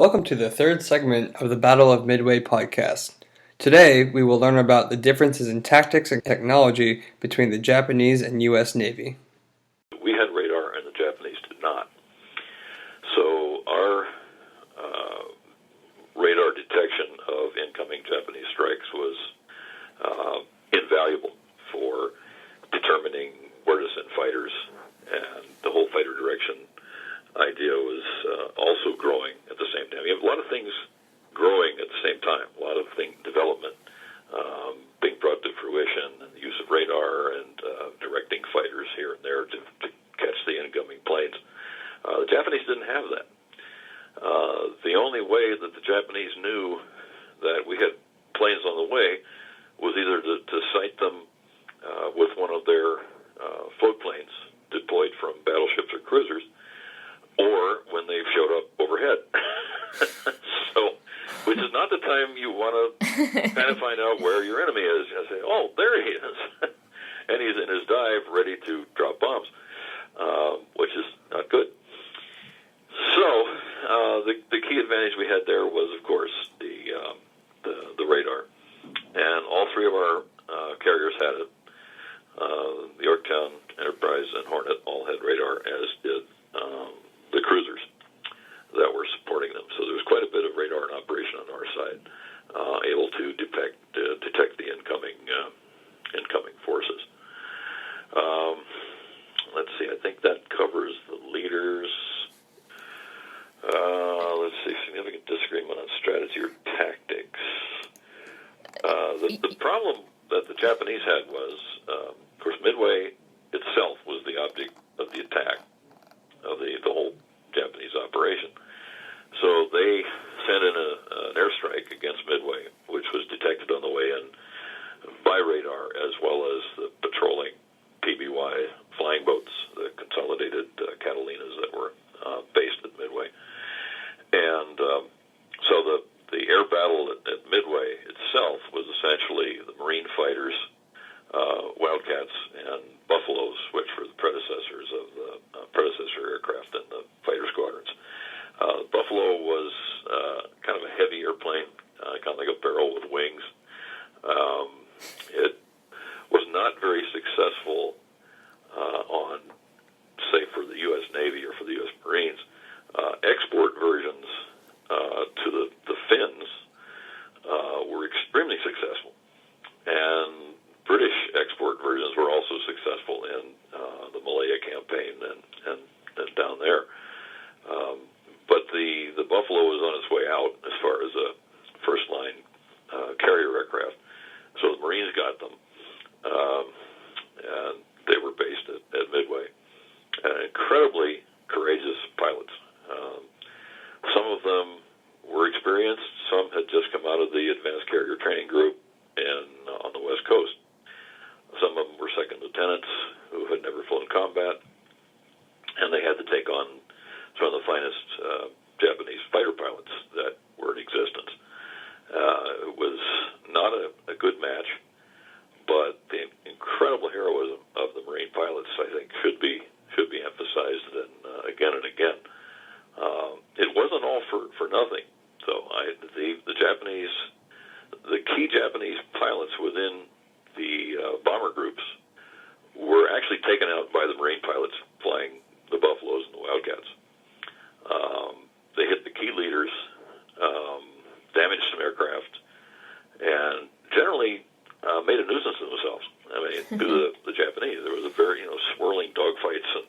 Welcome to the third segment of the Battle of Midway Podcast. Today, we will learn about the differences in tactics and technology between the Japanese and U.S. Navy. We had radar and the Japanese did not. So our radar detection of incoming Japanese strikes was invaluable for determining where to send fighters, and the whole fighter direction idea was also growing at the same time. You have a lot of things growing at the same time, a lot of development being brought to fruition, and the use of radar and directing fighters here and there to catch the incoming planes. The Japanese didn't have that. The only way that the Japanese knew that we had planes on the way was either to sight them with one of their float planes deployed from battleships or cruisers, or when they showed up overhead. So, which is not the time you want to kind of find out where your enemy is. You say, oh, there he is. And he's in his dive ready to drop bombs, which is not good. So, the key advantage we had there was, of course, the radar. And all three of our carriers had it. The Yorktown, Enterprise, and Hornet all had radar, as did the cruisers that were supporting them. So there was quite a bit of radar in operation on our side, able to detect the incoming forces. Let's see, I think that covers the leaders. Let's see, significant disagreement on strategy or tactics. The problem that the Japanese had was, of course, Midway itself was the object of the attack of the whole Japanese operation. So they sent in an airstrike against Midway, which was detected on the way in by radar, as well as the patrolling PBY flying boats, the consolidated Catalinas that were based at Midway. And so the air battle at Midway itself was essentially the Marine fighters, Wildcats, and Buffaloes, which were the predecessors of the predecessor aircraft in the fighter squadrons. Buffalo was kind of a heavy airplane, kind of like a barrel with wings. It was not very successful on, say, for the U.S. Navy or for the U.S. Marines. Export versions to the Finns were extremely successful, and British export versions were also successful in the Malaya campaign and down there. But the Buffalo was on its way out as far as a first-line carrier aircraft. So the Marines got them, and they were based at Midway. Incredibly courageous pilots. Some of them were experienced. Some had just come out of the Advanced Carrier Training Group on the West Coast. Some of them were second lieutenants who had never flown combat, and they had to take on some of the finest Japanese fighter pilots that were in existence. It was not a good match, but the incredible heroism of the Marine pilots, I think, should be emphasized again and again. It wasn't all for nothing. So the Japanese, the key Japanese pilots within the bomber groups were actually taken out by the Marine pilots flying the Buffaloes and the Wildcats. They hit the key leaders, damaged some aircraft, and generally made a nuisance of themselves. I mean, to the Japanese, there was a very swirling dogfights and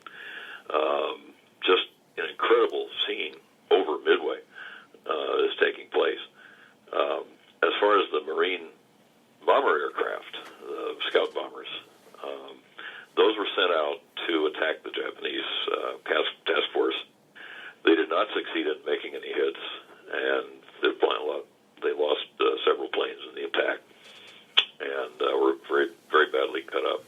just an incredible scene over Midway is taking place. As far as the Marine bomber aircraft, the scout bombers, those were sent out to attack the Japanese task force. They did not succeed in making any hits, and they lost several planes in the attack, and were very, very badly cut up.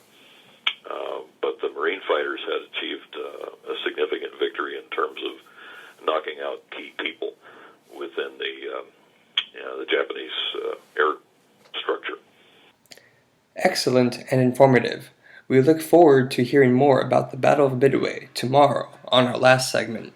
But the Marine fighters had achieved a significant victory in terms of knocking out key people within the Japanese air structure. Excellent and informative. We look forward to hearing more about the Battle of Midway tomorrow on our last segment.